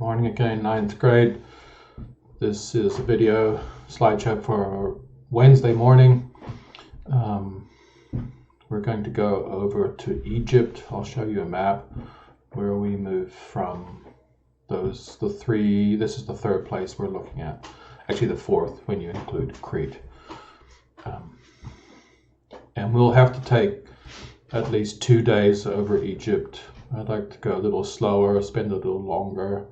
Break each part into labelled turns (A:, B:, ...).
A: Morning again, ninth grade. This is a video slideshow for Wednesday morning. We're going to go over to Egypt. I'll show you a map where we move from the three. This is the third place we're looking at. Actually, the fourth when you include Crete. And we'll have to take at least 2 days over Egypt. I'd like to go a little slower, spend a little longer.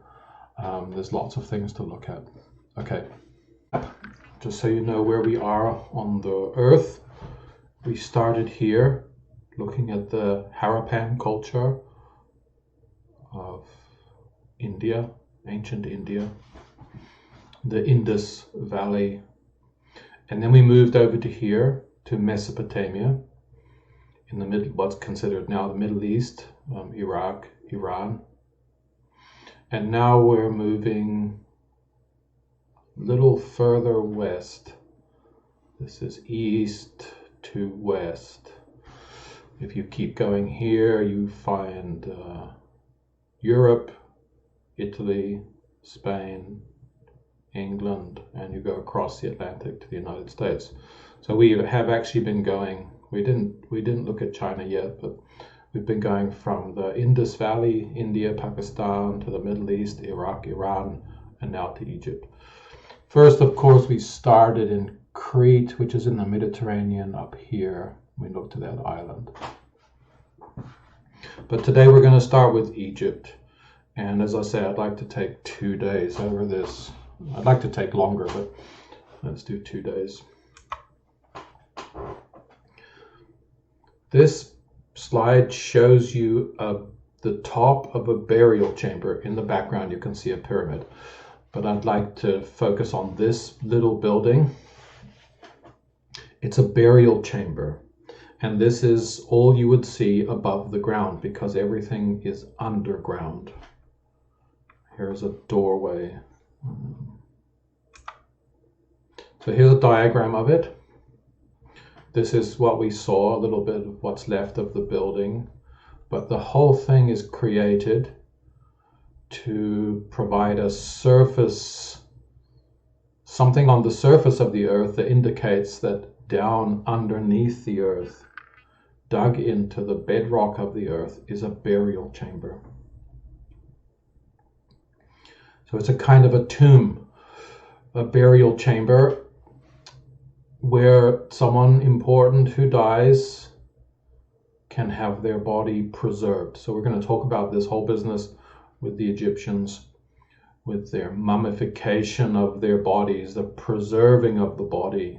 A: There's lots of things to look at. Okay, just so you know where we are on the earth. We started here looking at the Harappan culture of India, ancient India, the Indus Valley. And then we moved over to here, to Mesopotamia, in the middle, what's considered now the Middle East, Iraq, Iran. And now we're moving a little further west. This is east to west. If you keep going here, you find Europe, Italy, Spain, England, and you go across the Atlantic to the United States. So we have actually been going, we didn't look at China yet, but we've been going from the Indus Valley, India, Pakistan, to the Middle East, Iraq, Iran, and now to Egypt. First, of course, we started in Crete, which is in the Mediterranean up here. We looked at that island. But today we're going to start with Egypt. And as I say, I'd like to take 2 days over this. I'd like to take longer, but let's do 2 days. This slide shows you the top of a burial chamber. In the background you can see a pyramid, but I'd like to focus on this little building. It's a burial chamber, and this is all you would see above the ground because everything is underground. Here's a doorway. So here's a diagram of it. This is what we saw, a little bit of what's left of the building, but the whole thing is created to provide a surface, something on the surface of the earth that indicates that down underneath the earth, dug into the bedrock of the earth, is a burial chamber. So it's a kind of a tomb, a burial chamber, where someone important who dies can have their body preserved. So we're going to talk about this whole business with the Egyptians, with their mummification of their bodies, the preserving of the body,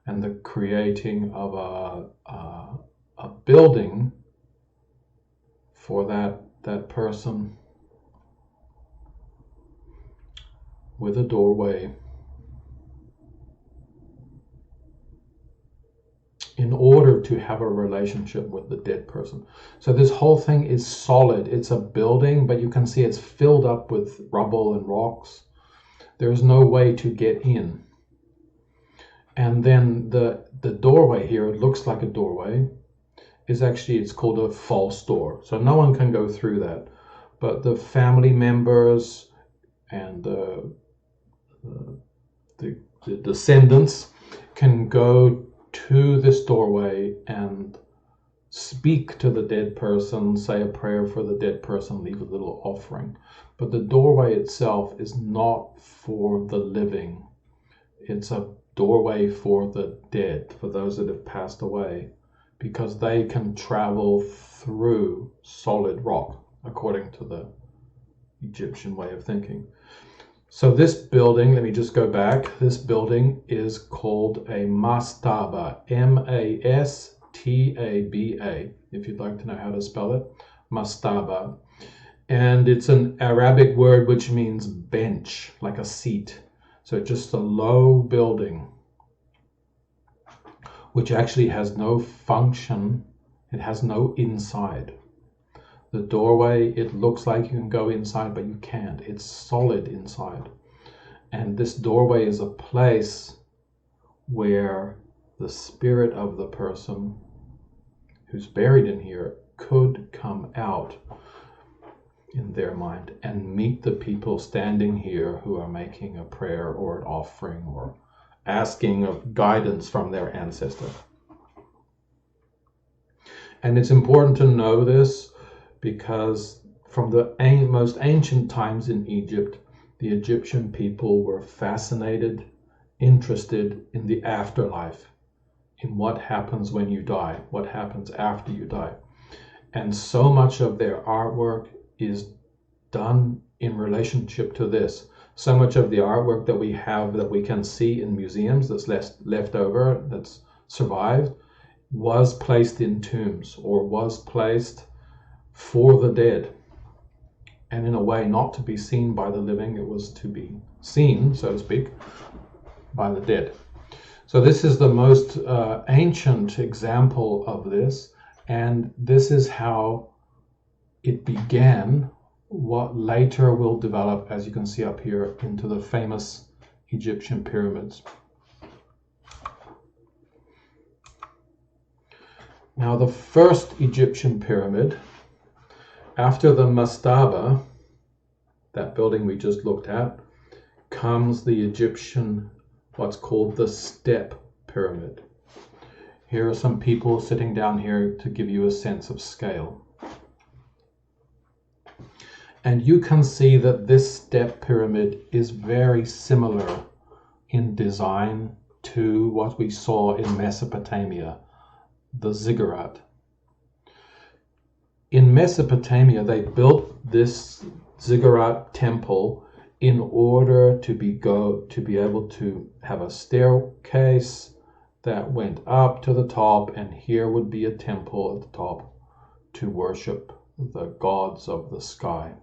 A: and the creating of a building for that person with a doorway, in order to have a relationship with the dead person. So this whole thing is solid. It's a building, but you can see it's filled up with rubble and rocks. There's no way to get in. And then the doorway here, it looks like a doorway, is actually, it's called a false door. So no one can go through that. But the family members and the descendants can go to this doorway and speak to the dead person, say a prayer for the dead person, leave a little offering. But the doorway itself is not for the living. It's a doorway for the dead, for those that have passed away, because they can travel through solid rock, according to the Egyptian way of thinking. So this building, let me just go back. This building is called a mastaba, M-A-S-T-A-B-A, if you'd like to know how to spell it, mastaba. And it's an Arabic word which means bench, like a seat. So it's just a low building, which actually has no function. It has no inside. The doorway, it looks like you can go inside, but you can't. It's solid inside. And this doorway is a place where the spirit of the person who's buried in here could come out. in their mind and meet the people standing here who are making a prayer or an offering or asking of guidance from their ancestor. And it's important to know this because from the most ancient times in Egypt, the Egyptian people were fascinated, interested in the afterlife, in what happens when you die, what happens after you die. And so much of their artwork is done in relationship to this. So much of the artwork that we have that we can see in museums that's left over, that's survived, was placed in tombs or was placed for the dead. And in a way, not to be seen by the living, it was to be seen, so to speak, by the dead. So this is the most ancient example of this, and this is how it began, what later will develop, as you can see up here, into the famous Egyptian pyramids. Now the first Egyptian pyramid, after the mastaba, that building we just looked at, comes the Egyptian, what's called the step pyramid. Here are some people sitting down here to give you a sense of scale. And you can see that this step pyramid is very similar in design to what we saw in Mesopotamia, the ziggurat. In Mesopotamia, they built this ziggurat temple in order to be able to have a staircase that went up to the top, and here would be a temple at the top to worship the gods of the sky.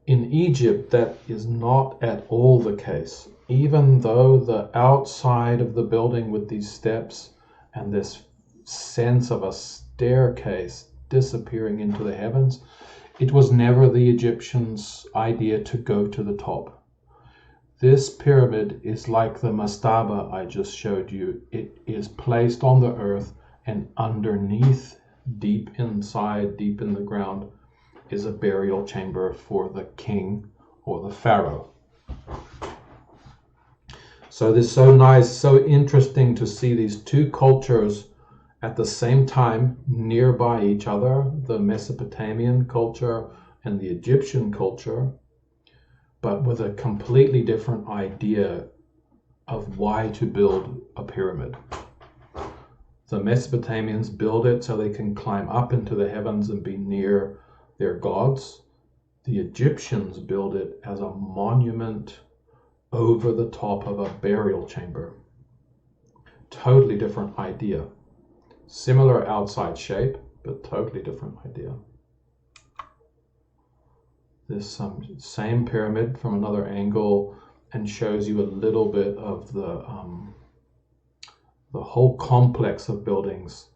A: In Egypt, that is not at all the case. Even though the outside of the building with these steps and this sense of a staircase disappearing into the heavens, it was never the Egyptians' idea to go to the top. This pyramid is like the mastaba I just showed you. It is placed on the earth, and underneath, deep inside, deep in the ground, is a burial chamber for the king or the pharaoh. So this is so nice, so interesting to see these two cultures at the same time nearby each other, the Mesopotamian culture and the Egyptian culture, but with a completely different idea of why to build a pyramid. The Mesopotamians build it so they can climb up into the heavens and be near their gods. The Egyptians build it as a monument over the top of a burial chamber. Totally different idea. Similar outside shape, but totally different idea. This same pyramid from another angle, and shows you a little bit of the whole complex of buildings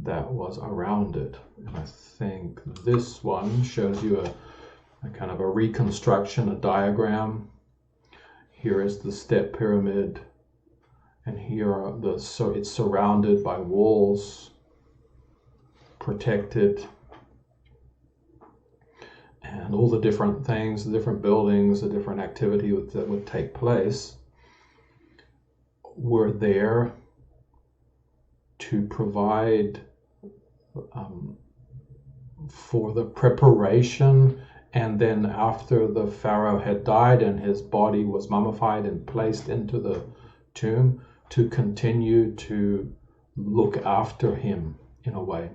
A: that was around it. And I think this one shows you a kind of a reconstruction, a diagram. Here is the step pyramid, and here are so it's surrounded by walls, protected, and all the different things, the different buildings, the different activity that would take place were there to provide for the preparation, and then after the pharaoh had died and his body was mummified and placed into the tomb, to continue to look after him in a way.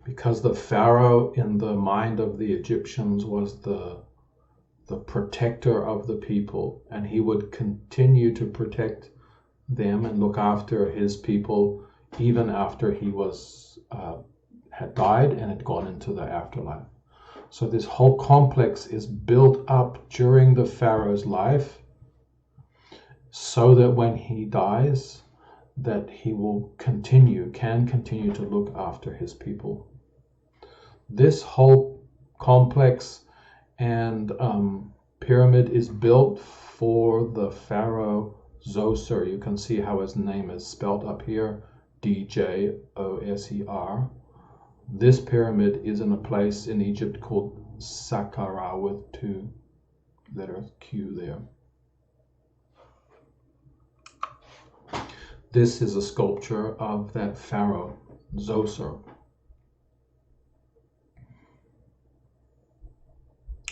A: Because the pharaoh in the mind of the Egyptians was the protector of the people, and he would continue to protect them and look after his people even after he was had died and had gone into the afterlife. So this whole complex is built up during the pharaoh's life, so that when he dies, that he will can continue to look after his people. This whole complex and pyramid is built for the pharaoh Zoser. You can see how his name is spelled up here, Djoser. This pyramid is in a place in Egypt called Saqqara with two letters Q there. This is a sculpture of that pharaoh, Zoser.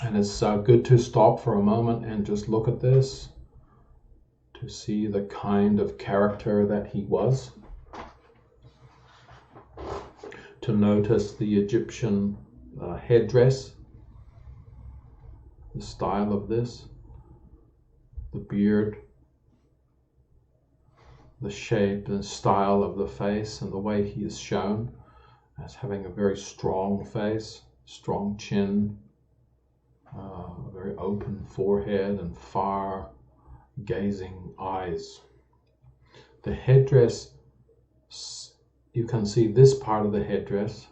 A: And it's good to stop for a moment and just look at this to see the kind of character that he was. To notice the Egyptian headdress, the style of this, the beard, the shape and style of the face, and the way he is shown as having a very strong face, strong chin, a very open forehead and far-gazing eyes. The headdress, you can see this part of the headdress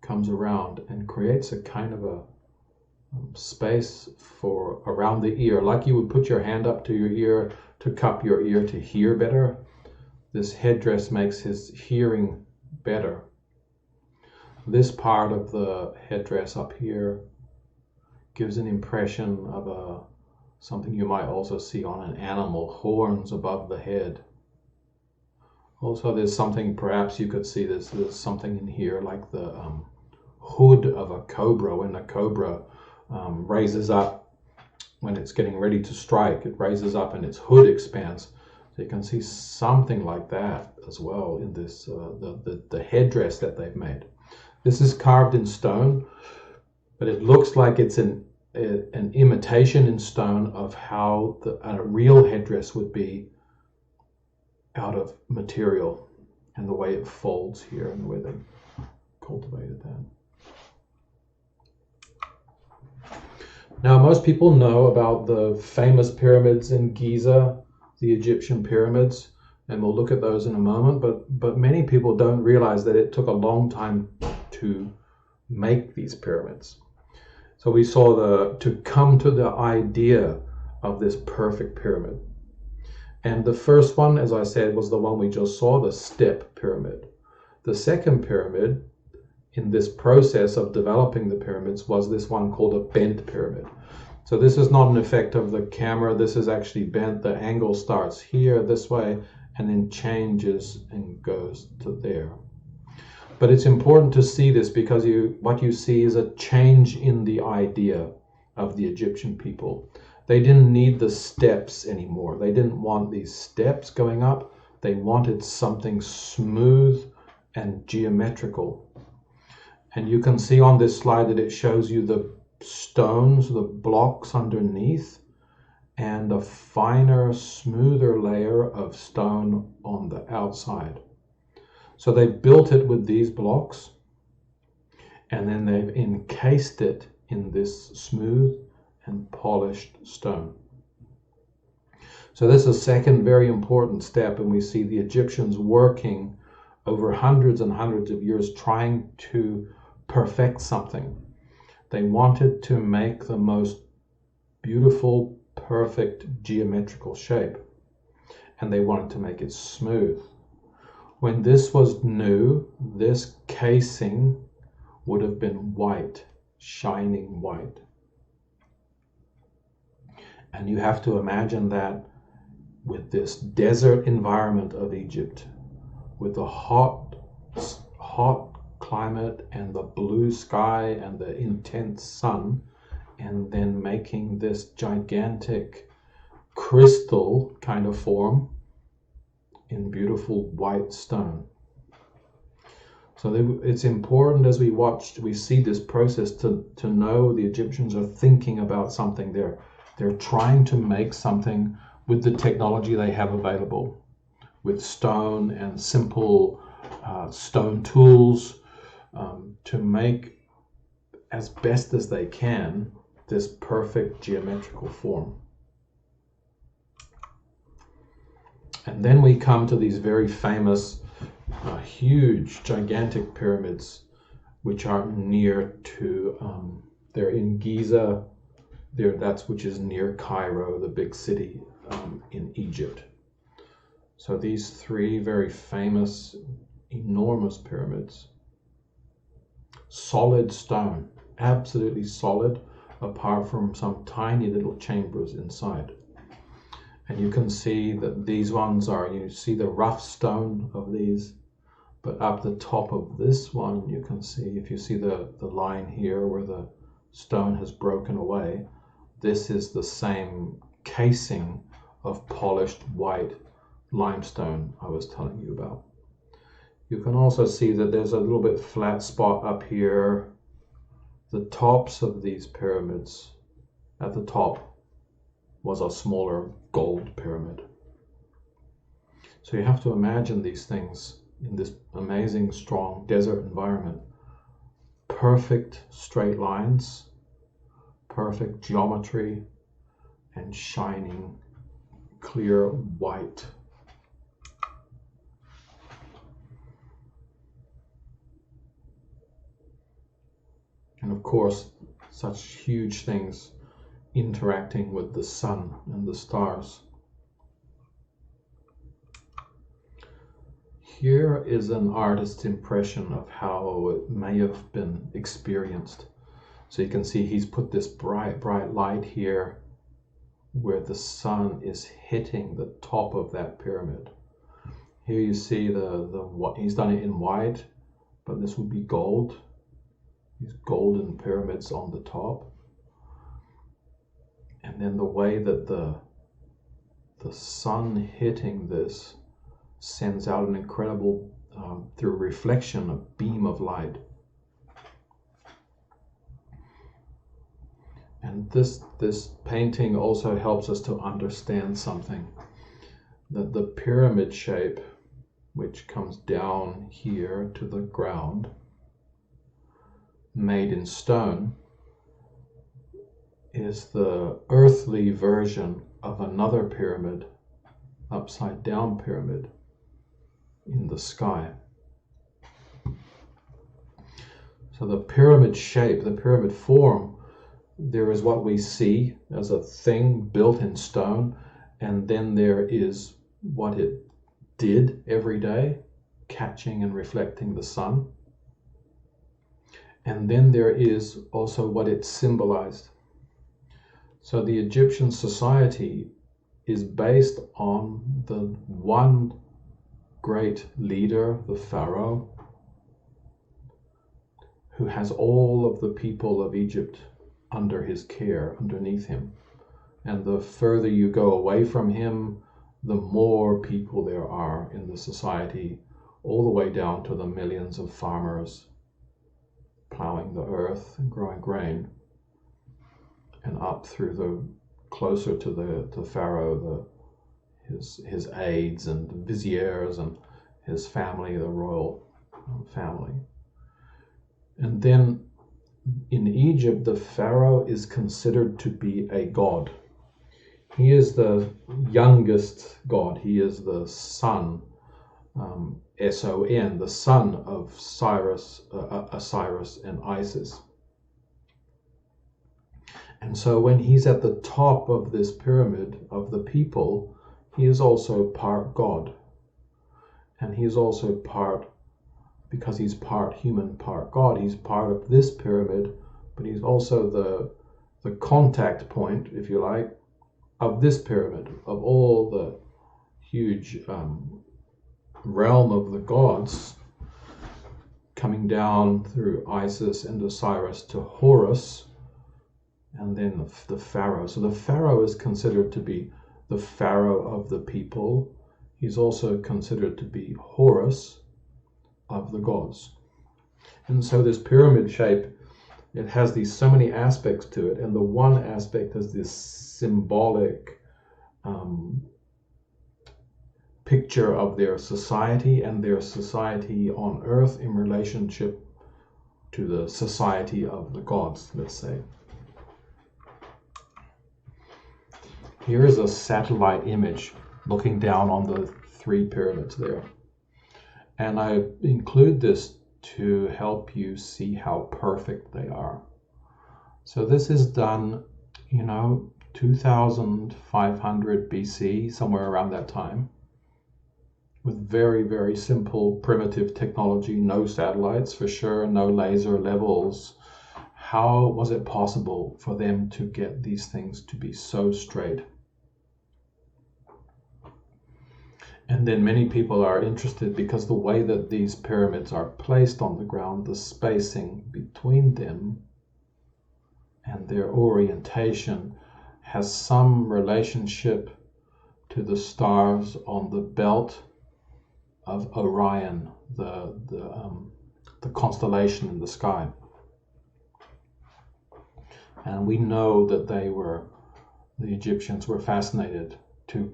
A: comes around and creates a kind of a space for around the ear, like you would put your hand up to your ear to cup your ear to hear better. This headdress makes his hearing better. This part of the headdress up here gives an impression of something you might also see on an animal, horns above the head. Also, there's something, perhaps you could see there's something in here like the hood of a cobra. When a cobra raises up, when it's getting ready to strike, it raises up and its hood expands. So you can see something like that as well in this, the headdress that they've made. This is carved in stone, but it looks like it's an imitation in stone of how a real headdress would be out of material, and the way it folds here and the way they cultivated that. Now, most people know about the famous pyramids in Giza, the Egyptian pyramids, and we'll look at those in a moment, but many people don't realize that it took a long time to make these pyramids. So we saw to come to the idea of this perfect pyramid. And the first one, as I said, was the one we just saw, the step pyramid. The second pyramid in this process of developing the pyramids was this one called a bent pyramid. So this is not an effect of the camera. This is actually bent. The angle starts here this way and then changes and goes to there. But it's important to see this because what you see is a change in the idea of the Egyptian people. They didn't need the steps anymore. They didn't want these steps going up. They wanted something smooth and geometrical. And you can see on this slide that it shows you the stones, the blocks underneath, and a finer, smoother layer of stone on the outside. So they built it with these blocks, and then they've encased it in this smooth and polished stone. So this is a second very important step, and we see the Egyptians working over hundreds and hundreds of years trying to perfect something. They wanted to make the most beautiful, perfect geometrical shape, and they wanted to make it smooth. When this was new, this casing would have been white, shining white. And you have to imagine that with this desert environment of Egypt, with the hot climate and the blue sky and the intense sun, and then making this gigantic crystal kind of form in beautiful white stone. So it's important as we see this process to know the Egyptians are thinking about something. They're trying to make something with the technology they have available, with stone and simple stone tools, to make as best as they can this perfect geometrical form. And then we come to these very famous, huge, gigantic pyramids, which are near to, they're in Giza, which is near Cairo, the big city in Egypt. So these three very famous, enormous pyramids, solid stone, absolutely solid, apart from some tiny little chambers inside. And you can see that these ones are, you see the rough stone of these, but up the top of this one, you can see, if you see the line here where the stone has broken away, this is the same casing of polished white limestone I was telling you about. You can also see that there's a little bit flat spot up here. The tops of these pyramids, at the top was a smaller gold pyramid. So you have to imagine these things in this amazing, strong desert environment. Perfect straight lines, perfect geometry, and shining clear white. And of course, such huge things interacting with the sun and the stars. Here is an artist's impression of how it may have been experienced. So you can see he's put this bright light here where the sun is hitting the top of that pyramid. Here you see he's done it in white, but this would be gold. These golden pyramids on the top. And then the way that the sun hitting this sends out an incredible, through reflection, a beam of light. And this painting also helps us to understand something, that the pyramid shape, which comes down here to the ground, made in stone, is the earthly version of another pyramid, upside down pyramid, in the sky. So the pyramid shape, the pyramid form, there is what we see as a thing built in stone, and then there is what it did every day, catching and reflecting the sun. And then there is also what it symbolized. So the Egyptian society is based on the one great leader, the pharaoh, who has all of the people of Egypt under his care, underneath him. And the further you go away from him, the more people there are in the society, all the way down to the millions of farmers plowing the earth and growing grain, and up through the closer to the pharaoh, his aides and viziers and his family, the royal family. And then in Egypt, the pharaoh is considered to be a god. He is the youngest god. He is the son, S-O-N, the son of Osiris and Isis. And so when he's at the top of this pyramid of the people, he is also part God. And he is also part, because he's part human, part God, he's part of this pyramid, but he's also the contact point, if you like, of this pyramid, of all the huge realm of the gods, coming down through Isis and Osiris to Horus, and then the pharaoh. So the pharaoh is considered to be the pharaoh of the people. He's also considered to be Horus of the gods. And so this pyramid shape, it has so many aspects to it, and the one aspect is this symbolic picture of their society and their society on earth in relationship to the society of the gods, let's say. Here is a satellite image looking down on the three pyramids there. And I include this to help you see how perfect they are. So this is done, 2500 BC, somewhere around that time. with very, very simple, primitive technology, no satellites for sure, no laser levels. How was it possible for them to get these things to be so straight? And then many people are interested because the way that these pyramids are placed on the ground, the spacing between them and their orientation has some relationship to the stars on the belt of Orion, the constellation in the sky. And we know that the Egyptians were fascinated to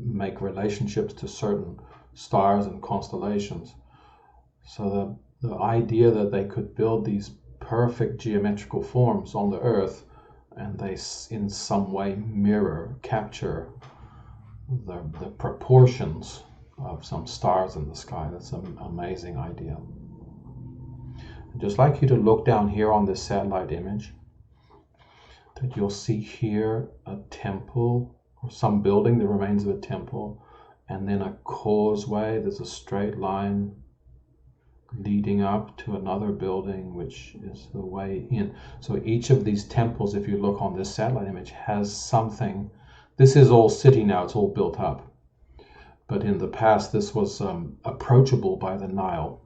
A: make relationships to certain stars and constellations. So the idea that they could build these perfect geometrical forms on the earth and they in some way capture the proportions of some stars in the sky. That's an amazing idea. I'd just like you to look down here on this satellite image, that you'll see here a temple or some building, the remains of a temple, and then a causeway. There's a straight line leading up to another building, which is the way in. So each of these temples, if you look on this satellite image, has something. This is all city now, it's all built up. But in the past, this was approachable by the Nile.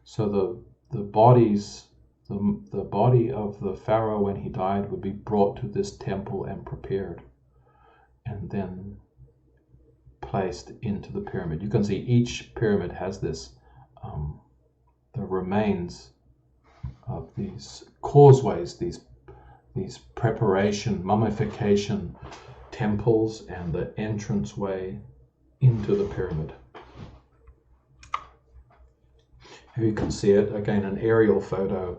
A: So the bodies, the body of the pharaoh when he died would be brought to this temple and prepared, and then placed into the pyramid. You can see each pyramid has this, the remains of these causeways, these preparation, mummification temples, and the entranceway into the pyramid. Here you can see it, again an aerial photo,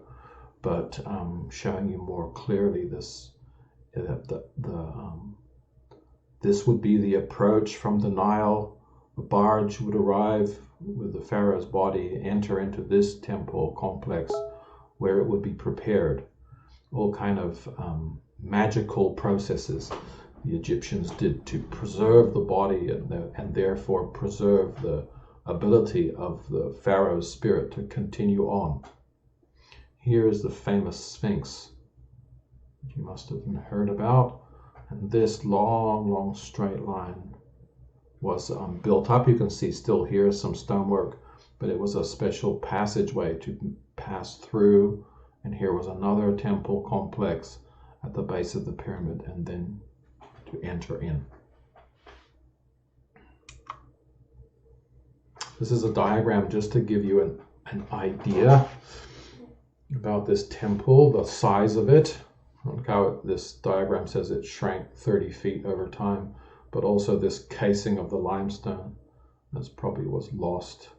A: but showing you more clearly this, this would be the approach from the Nile. A barge would arrive with the pharaoh's body, enter into this temple complex where it would be prepared. All kind of magical processes the Egyptians did to preserve the body and therefore preserve the ability of the pharaoh's spirit to continue on. Here is the famous Sphinx you must have heard about, and this long straight line was built up. You can see still here some stonework, but it was a special passageway to pass through, and here was another temple complex at the base of the pyramid, and then to enter in. This is a diagram just to give you an idea about this temple, the size of it. Look how this diagram says it shrank 30 feet over time, but also this casing of the limestone, that's probably was lost.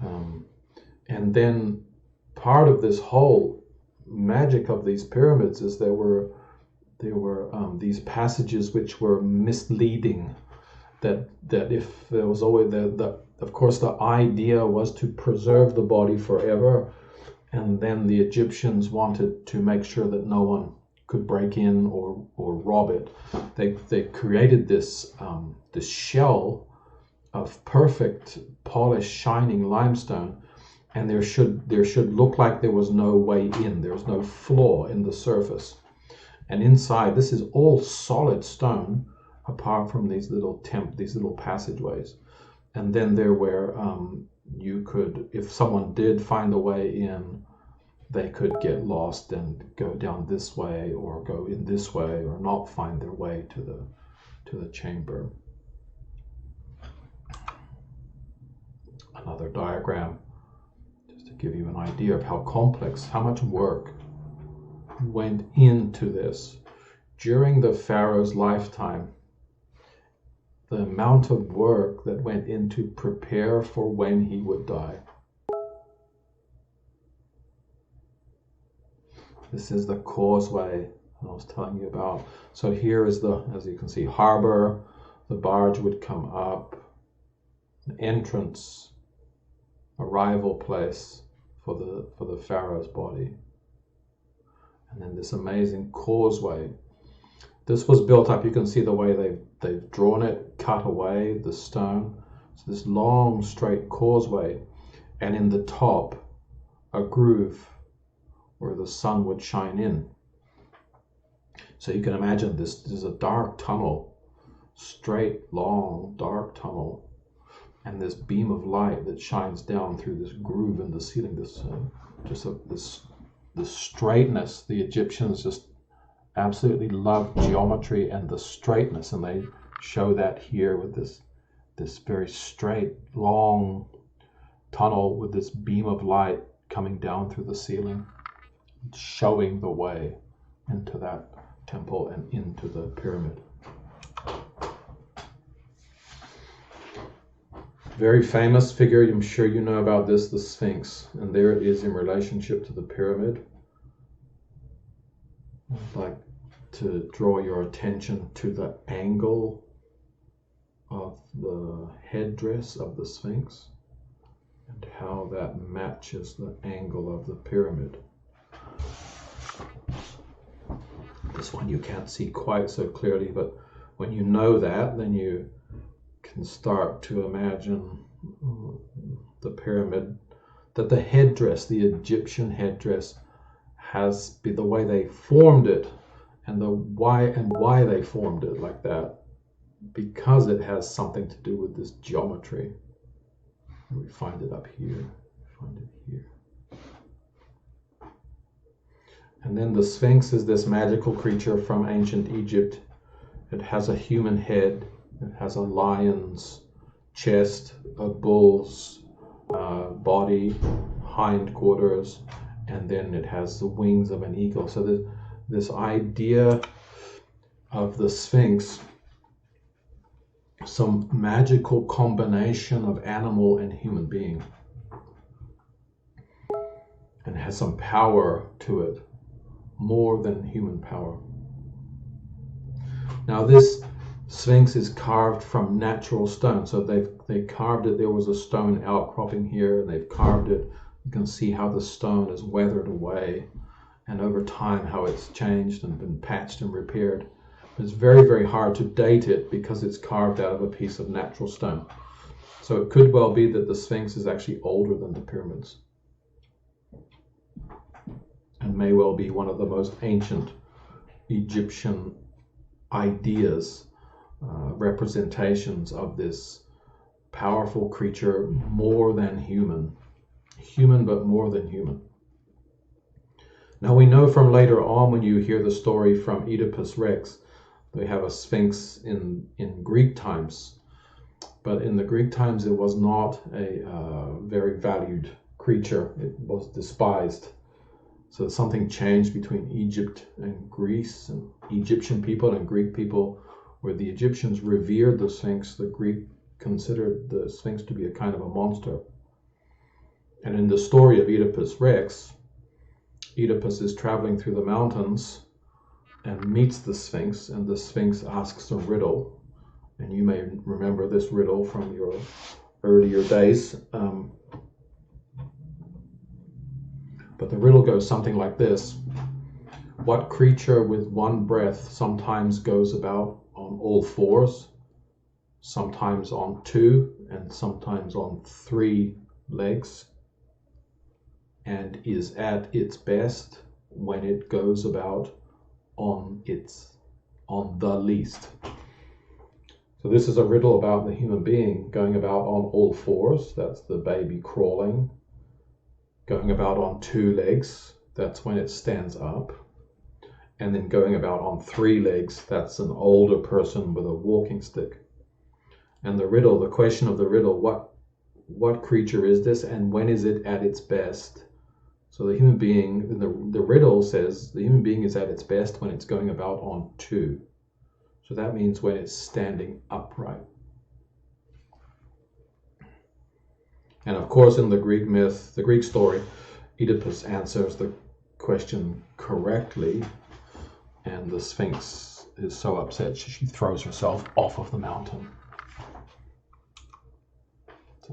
A: And then part of this whole magic of these pyramids is there were these passages which were misleading, that if there was always of course the idea was to preserve the body forever, and then the Egyptians wanted to make sure that no one could break in or rob it. They created this this shell of perfect polished shining limestone, and there should look like there was no way in. There's no flaw in the surface, and inside this is all solid stone apart from these little passageways. And then there were you could, if someone did find a way in, they could get lost and go down this way or go in this way or not find their way to the chamber. Another diagram just to give you an idea of how complex, how much work went into this. During the pharaoh's lifetime, the amount of work that went in to prepare for when he would die. This is the causeway I was telling you about. So here is the, as you can see, harbor. The barge would come up, an entrance, arrival place for the pharaoh's body, and then this amazing causeway. This was built up. You can see the way they've drawn it, cut away the stone. So this long straight causeway, and in the top a groove where the sun would shine in. So you can imagine this is a dark tunnel, straight, long, dark tunnel, and this beam of light that shines down through this groove in the ceiling. This straightness. The Egyptians just absolutely loved geometry and the straightness, and they show that here with this very straight, long tunnel with this beam of light coming down through the ceiling, showing the way into that temple and into the pyramid. Very famous figure, I'm sure you know about this, the Sphinx, and there it is in relationship to the pyramid. I'd like to draw your attention to the angle of the headdress of the Sphinx and how that matches the angle of the pyramid. This one you can't see quite so clearly, but when you know that, then you can start to imagine the pyramid, that the headdress, the Egyptian headdress, has the way they formed it, and why they formed it like that, because it has something to do with this geometry. We find it up here. Find it here. And then the Sphinx is this magical creature from ancient Egypt. It has a human head. It has a lion's chest, a bull's body, hindquarters, and then it has the wings of an eagle. So this idea of the Sphinx, some magical combination of animal and human being, and has some power to it, more than human power. Now this Sphinx is carved from natural stone, so they carved it. There was a stone outcropping here, and they've carved it. You can see how the stone is weathered away, and over time how it's changed and been patched and repaired. It's very, very hard to date it because it's carved out of a piece of natural stone. So it could well be that the Sphinx is actually older than the pyramids, and may well be one of the most ancient Egyptian ideas, representations of this powerful creature, more than human but more than human. Now we know from later on, when you hear the story from Oedipus Rex, they have a Sphinx in Greek times, but in the Greek times it was not a very valued creature. It was despised. So something changed between Egypt and Greece, and Egyptian people and Greek people, where the Egyptians revered the Sphinx. The Greek considered the Sphinx to be a kind of a monster. And in the story of Oedipus Rex, Oedipus is traveling through the mountains and meets the Sphinx, and the Sphinx asks a riddle. And you may remember this riddle from your earlier days. But the riddle goes something like this. What creature with one breath sometimes goes about on all fours, sometimes on two, and sometimes on three legs, and is at its best when it goes about on the least? So this is a riddle about the human being going about on all fours, that's the baby crawling. Going about on two legs, that's when it stands up. And then going about on three legs, that's an older person with a walking stick. And the question of the riddle, what creature is this, and when is it at its best? So the human being, the riddle says the human being is at its best when it's going about on two. So that means when it's standing upright. And of course, in the Greek myth, the Greek story, Oedipus answers the question correctly, and the Sphinx is so upset she throws herself off of the mountain. It's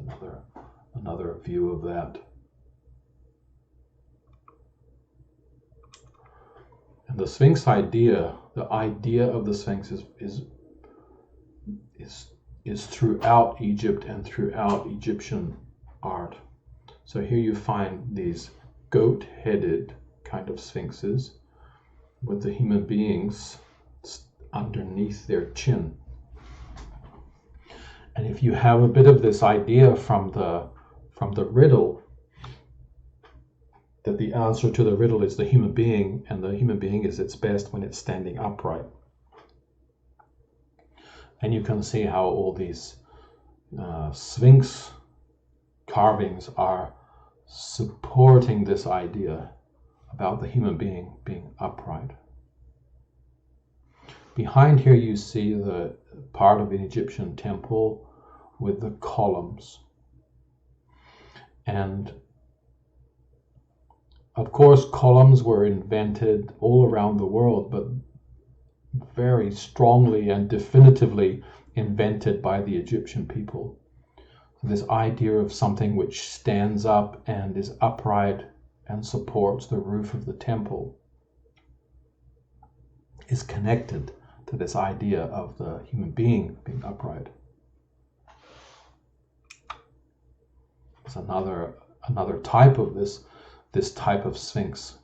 A: another view of that. And the Sphinx idea The idea of the Sphinx is throughout Egypt and throughout Egyptian art. So here you find these goat-headed kind of sphinxes with the human beings underneath their chin. And if you have a bit of this idea from the riddle, that the answer to the riddle is the human being, and the human being is its best when it's standing upright. And you can see how all these Sphinx carvings are supporting this idea about the human being being upright. Behind here you see the part of an Egyptian temple with the columns. And of course columns were invented all around the world, but very strongly and definitively invented by the Egyptian people. This idea of something which stands up and is upright and supports the roof of the temple is connected to this idea of the human being being upright. There's another type of this type of sphinx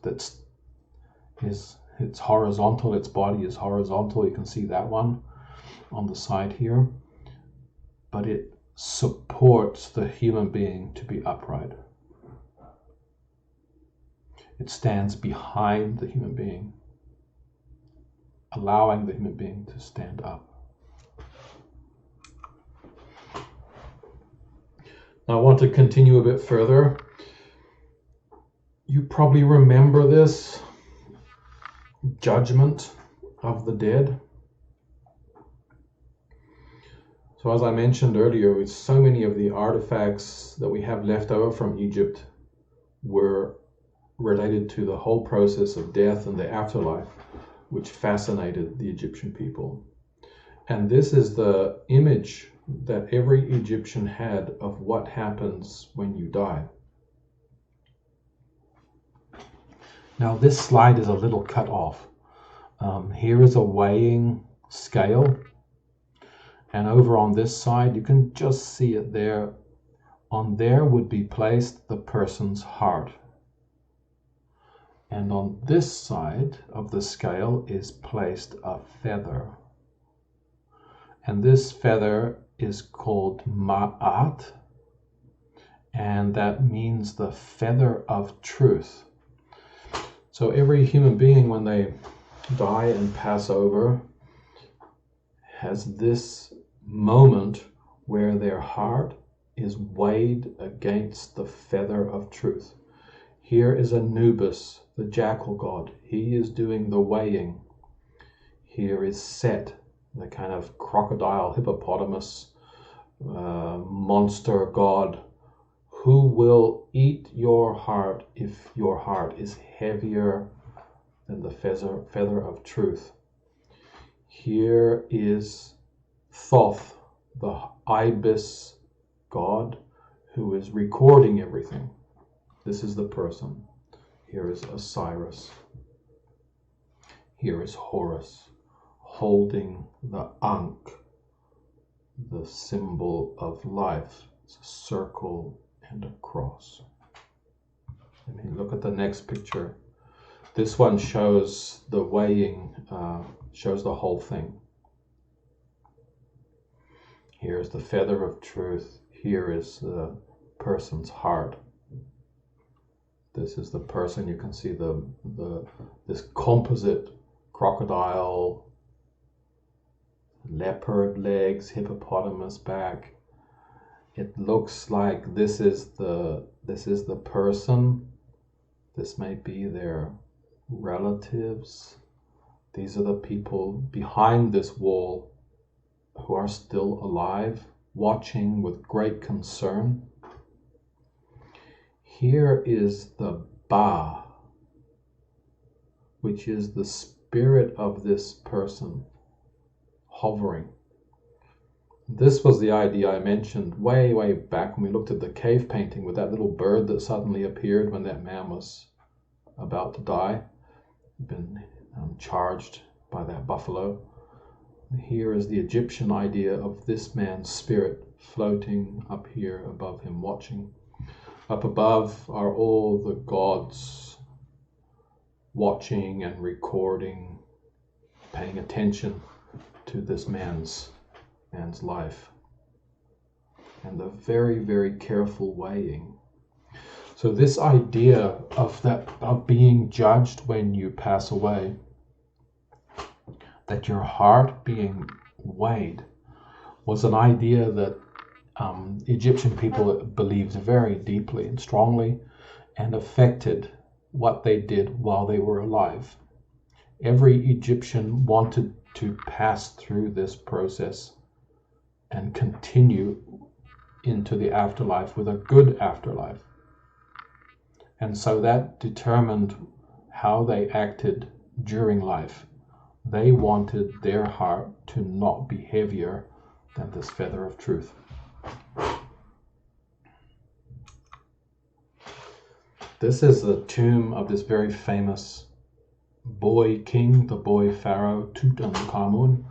A: it's horizontal, its body is horizontal. You can see that one on the side here, but it supports the human being to be upright. It stands behind the human being, allowing the human being to stand up. Now I want to continue a bit further. You probably remember this judgment of the dead. So as I mentioned earlier, with so many of the artifacts that we have left over from Egypt were related to the whole process of death and the afterlife, which fascinated the Egyptian people. And this is the image that every Egyptian had of what happens when you die. Now this slide is a little cut off. Here is a weighing scale, and over on this side you can just see it there. On there would be placed the person's heart, and on this side of the scale is placed a feather, and this feather is called Ma'at, and that means the feather of truth. So every human being, when they die and pass over, has this moment where their heart is weighed against the feather of truth. Here is Anubis, the jackal god. He is doing the weighing. Here is Set, the kind of crocodile hippopotamus monster god, who will eat your heart if your heart is heavier than the feather of truth. Here is Thoth, the ibis god, who is recording everything. This is the person. Here is Osiris. Here is Horus, holding the Ankh, the symbol of life. It's a circle and a cross. Let me look at the next picture. This one shows the weighing, shows the whole thing. Here's the feather of truth. Here is the person's heart. This is the person. You can see this composite crocodile, leopard legs, hippopotamus back. It looks like this is the person. This may be their relatives. These are the people behind this wall who are still alive, watching with great concern. Here is the Ba, which is the spirit of this person hovering. This was the idea I mentioned way back when we looked at the cave painting with that little bird that suddenly appeared when that man was about to die, been charged by that buffalo. Here is the Egyptian idea of this man's spirit floating up here above him, watching. Up above are all the gods watching and recording, paying attention to this man's life. And the very, very careful weighing. So this idea of being judged when you pass away, that your heart being weighed, was an idea that Egyptian people believed very deeply and strongly, and affected what they did while they were alive. Every Egyptian wanted to pass through this process and continue into the afterlife with a good afterlife. And so that determined how they acted during life. They wanted their heart to not be heavier than this feather of truth. This is the tomb of this very famous boy king, the boy pharaoh Tutankhamun,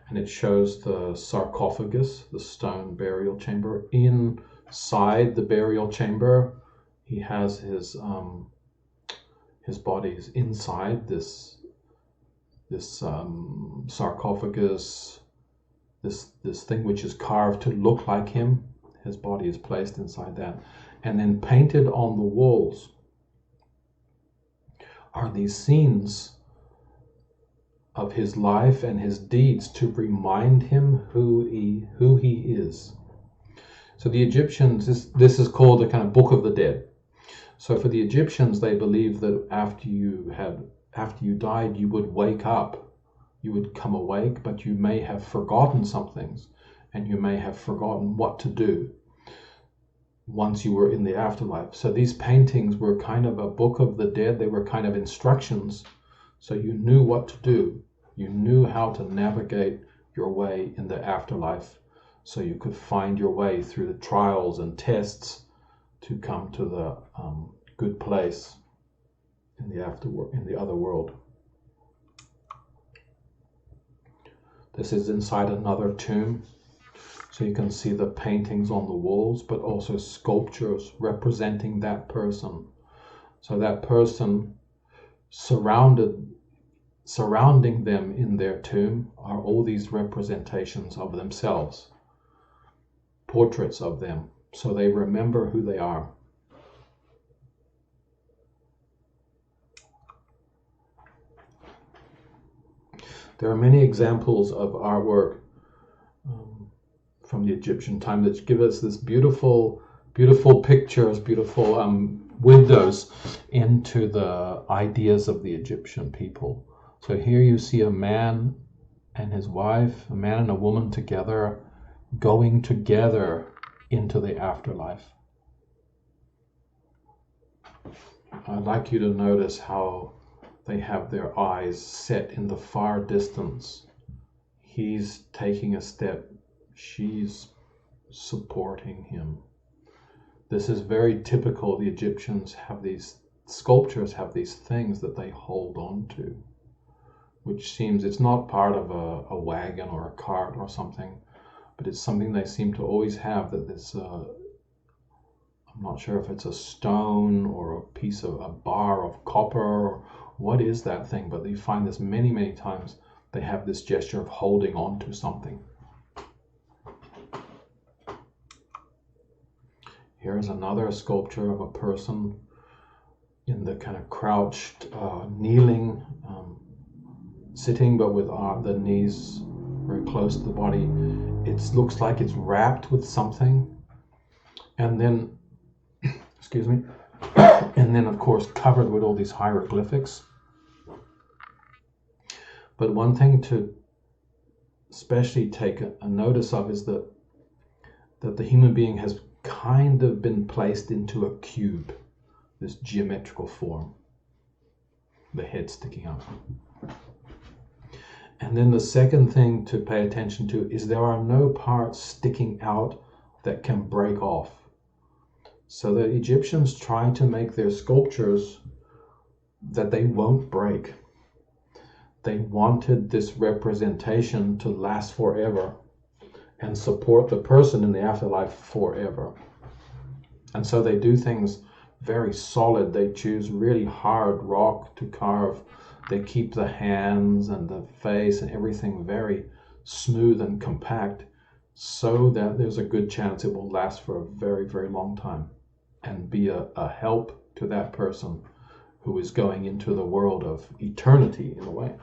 A: and it shows the sarcophagus, the stone burial chamber. Inside the burial chamber, he has his body's inside this sarcophagus, this thing which is carved to look like him. His body is placed inside that. And then painted on the walls are these scenes of his life and his deeds to remind him who he is. So the Egyptians, this is called the kind of Book of the Dead. So for the Egyptians, they believed that after you died, you would wake up, you would come awake, but you may have forgotten some things, and you may have forgotten what to do once you were in the afterlife. So these paintings were kind of a book of the dead. They were kind of instructions, so you knew what to do. You knew how to navigate your way in the afterlife, so you could find your way through the trials and tests to come to the good place in the other world. This is inside another tomb. So you can see the paintings on the walls, but also sculptures representing that person. So that person, surrounding them in their tomb, are all these representations of themselves, portraits of them, so they remember who they are. There are many examples of artwork from the Egyptian time that give us this beautiful pictures, beautiful windows into the ideas of the Egyptian people. So here you see a man and his wife, a man and a woman together, going together into the afterlife. I'd like you to notice how they have their eyes set in the far distance. He's taking a step. She's supporting him. This is very typical. The Egyptians have these sculptures, have these things that they hold on to, which seems, it's not part of a wagon or a cart or something, but it's something they seem to always have, that this, I'm not sure if it's a stone or a piece of a bar of copper, or what is that thing, but you find this many, many times. They have this gesture of holding on to something. Here's another sculpture of a person in the kind of crouched, kneeling, sitting, but with the knees very close to the body. It looks like it's wrapped with something, and then, excuse me, and then of course covered with all these hieroglyphics. But one thing to especially take a notice of is that the human being has kind of been placed into a cube, this geometrical form, the head sticking out. And then the second thing to pay attention to is there are no parts sticking out that can break off. So the Egyptians try to make their sculptures that they won't break. they wanted this representation to last forever and support the person in the afterlife forever. And so they do things very solid. They choose really hard rock to carve. They keep the hands and the face and everything very smooth and compact, so that there's a good chance it will last for a very, very long time and be a help to that person who is going into the world of eternity in a way.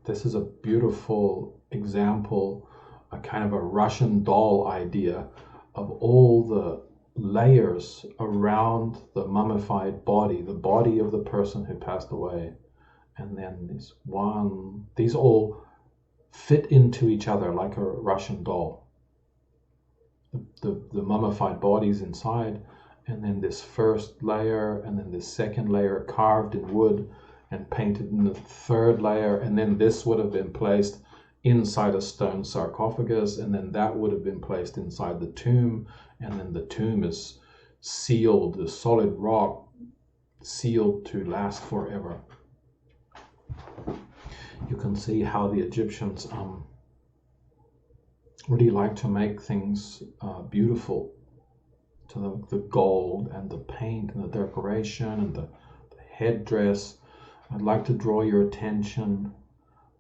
A: This is a beautiful example, a kind of a Russian doll idea of all the layers around the mummified body, the body of the person who passed away. And then these all fit into each other like a Russian doll. The mummified body's inside, and then this first layer, and then this second layer carved in wood and painted in the third layer, and then this would have been placed inside a stone sarcophagus, and then that would have been placed inside the tomb, and then the tomb is sealed, the solid rock sealed to last forever. You can see how the Egyptians really like to make things beautiful, to the gold and the paint and the decoration and the headdress. I'd like to draw your attention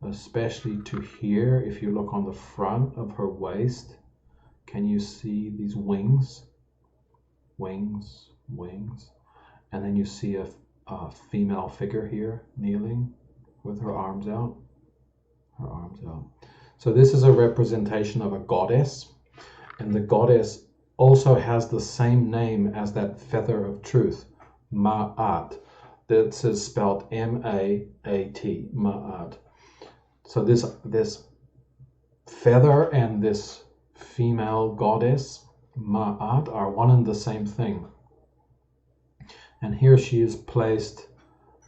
A: especially to here. If you look on the front of her waist, can you see these wings? Wings, wings. And then you see a female figure here kneeling with her arms out. Her arms out. So this is a representation of a goddess, and the goddess also has the same name as that feather of truth, Ma'at. This is spelled M-A-A-T, Ma'at. So this feather and this female goddess, Ma'at, are one and the same thing. And here she is placed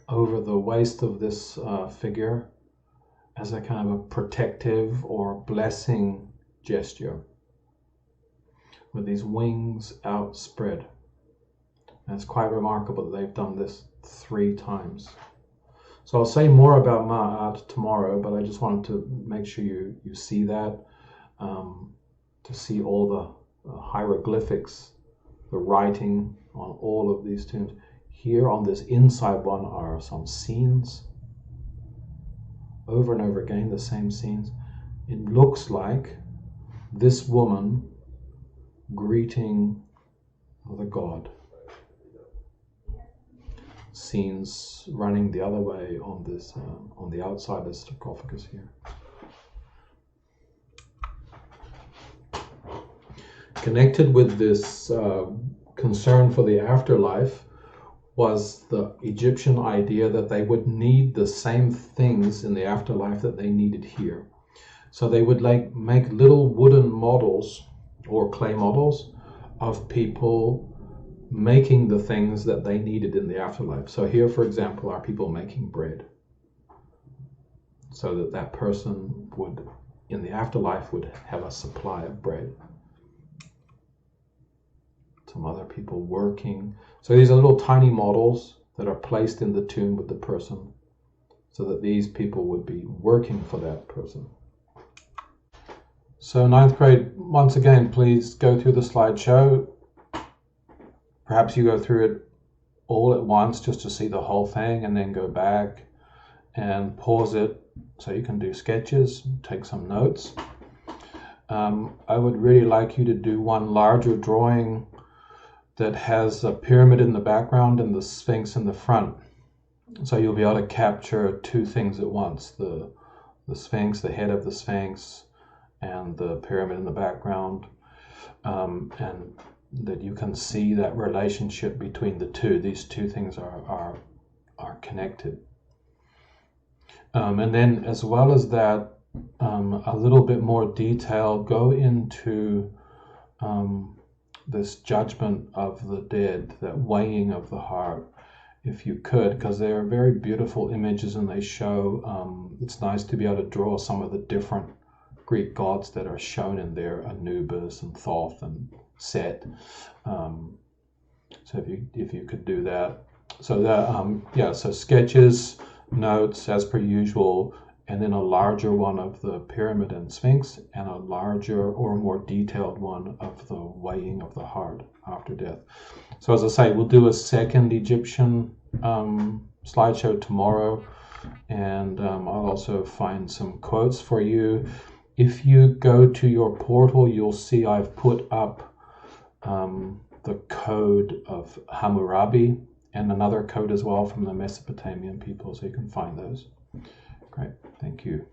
A: over the waist of this figure as a kind of a protective or blessing gesture, with these wings outspread. And it's quite remarkable that they've done this 3 times. So I'll say more about Ma'at tomorrow, but I just wanted to make sure you see that, to see all the hieroglyphics, the writing on all of these tombs. Here on this inside one are some scenes, over and over again, the same scenes. It looks like this woman greeting the god. Scenes running the other way on this, on the outside of the sarcophagus here. Connected with this concern for the afterlife was the Egyptian idea that they would need the same things in the afterlife that they needed here. So they would make little wooden models or clay models of people making the things that they needed in the afterlife. So here, for example, are people making bread, so that that person would, in the afterlife, would have a supply of bread. Some other people working. So these are little tiny models that are placed in the tomb with the person, so that these people would be working for that person. So 9th grade, once again, please go through the slideshow. Perhaps you go through it all at once just to see the whole thing, and then go back and pause it so you can do sketches, take some notes. I would really like you to do one larger drawing that has a pyramid in the background and the Sphinx in the front. So you'll be able to capture 2 things at once, the Sphinx, the head of the Sphinx, and the pyramid in the background, and that you can see that relationship between the two. These 2 things are connected. And then, as well as that, a little bit more detail, go into this judgment of the dead, that weighing of the heart, if you could, because they are very beautiful images, and they show, it's nice to be able to draw some of the different Greek gods that are shown in there, Anubis and Thoth and Set. So if you could do that, So that yeah, so sketches, notes as per usual, and then a larger one of the pyramid and sphinx, and a larger or more detailed one of the weighing of the heart after death. So as I say, we'll do a second Egyptian slideshow tomorrow, and I'll also find some quotes for you. If you go to your portal, you'll see I've put up the code of Hammurabi and another code as well from the Mesopotamian people, so you can find those. Great, thank you.